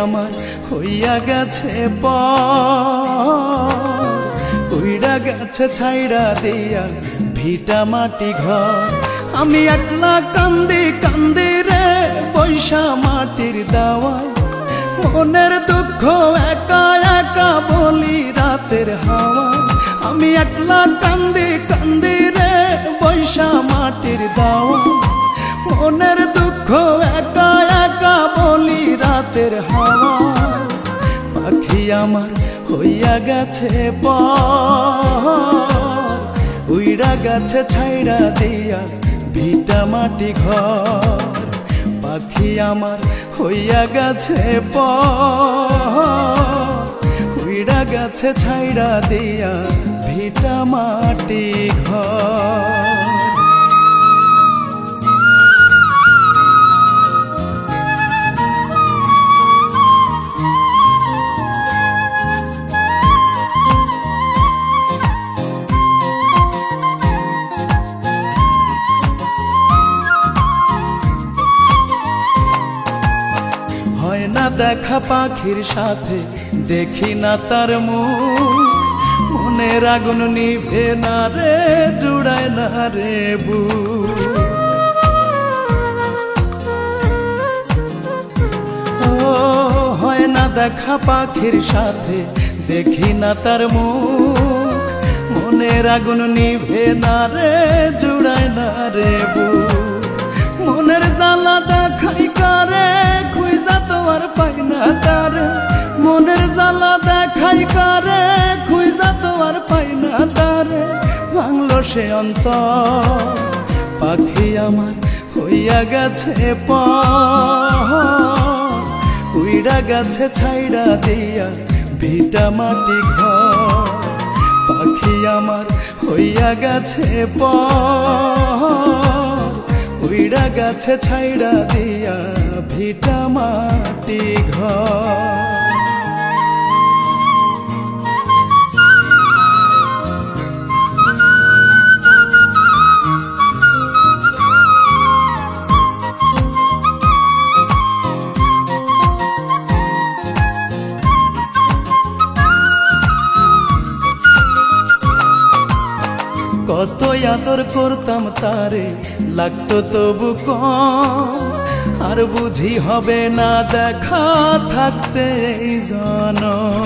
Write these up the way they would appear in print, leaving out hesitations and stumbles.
আমার হইয়া গেছে পর, উইড়া গেছে ছাইড়া দিয়া ভিটা মাটি ঘর। আমি একলা কান্দি কান্দি রে পয়সা মাটির দেওয়ায়, মনের দুঃখ একা একা বলি রাতের হাওয়ায়। আমি একলা কান্দি কান্দি রে পয়সা মাটির দেওয়ায়, মনের দুঃখ একা একা বলি রাতের হাওয়ায়। পাখি আমার হইয়া গেছে পর, উইড়া গেছে ছাইড়া দিয়া ভিটা মাটি ঘর। পাখি আমার হইয়া গেছে পর, উইড়া গেছে ছাইড়া দিয়া ভিটা মাটি ঘর। হয় না দেখা পাখির সাথে, দেখি না তার মুখ, মনের আগুন নিভে না রে জুড়ায় না রে বুক। ও হয় না দেখা পাখির সাথে, দেখি না তার মুখ, মনের আগুন নিভে না রে জুড়ায় না রে বুক। মনের জ্বালা দেখাই কারে খুঁজা তো আর পাই না তার, মনের জ্বালা দেখাই কারে খুঁজা তো আর পাই না তার। ভাঙলো সে অন্তর, পাখি আমার হইয়া গেছে পর, উইড়া গেছে ছাইড়া দিয়া ভিটা মাটি ঘর। পাখি আমার হইয়া গেছে পর, উইড়া গেছে ছাইড়া দিয়া ভিটা মাটি ঘর। কত আদর করতাম তারে, লাগতো তবু কম, আর বুঝি হবে না দেখা থাকতে এই জনম।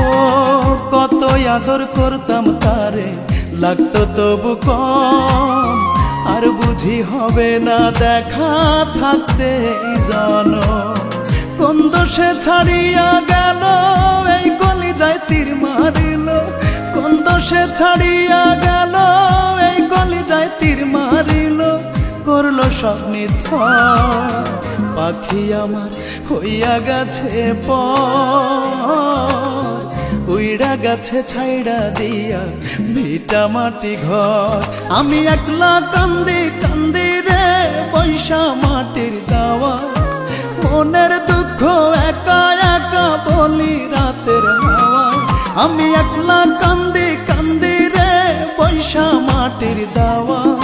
ও কত আদর করতাম তারে, লাগতো তবু কম, আর বুঝি হবে না দেখা থাকতে এই জনম। কোন দোষে ছাড়িয়া গেল এই কলিজায় তীর মারিল, কোন দোষে ছাড়িয়া গেল এই কলিজায় তীর মারিল, করলো সব মিথ্যা। পাখি আমার হইয়া গেছে পর, উইড়া গেছে ছাইড়া দিয়া ভিটা মাটি ঘর। আমি একলা কান্দি কান্দি রে পয়সা মাটির দেওয়ায়, মনের দুঃখ একা একা বলি রাতের হাওয়ায়। আমি একলা কান্দি কান্দি রে পয়সা মাটির দেওয়ায়,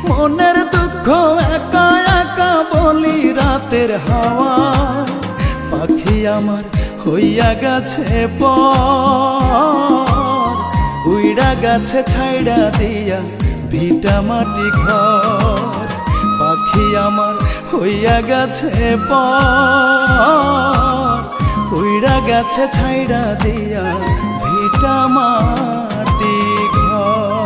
মনের দুঃখ একা একা বলি রাতের হাওয়ায়। পাখি আমার হইয়া গেছে পর, উইড়া গেছে ছাইড়া দিয়া ভিটা মাটি ঘর। পাখি আমার হইয়া গেছে পর, উইড়া গেছে ছাইড়া দিয়া ভিটা মাটি ঘর।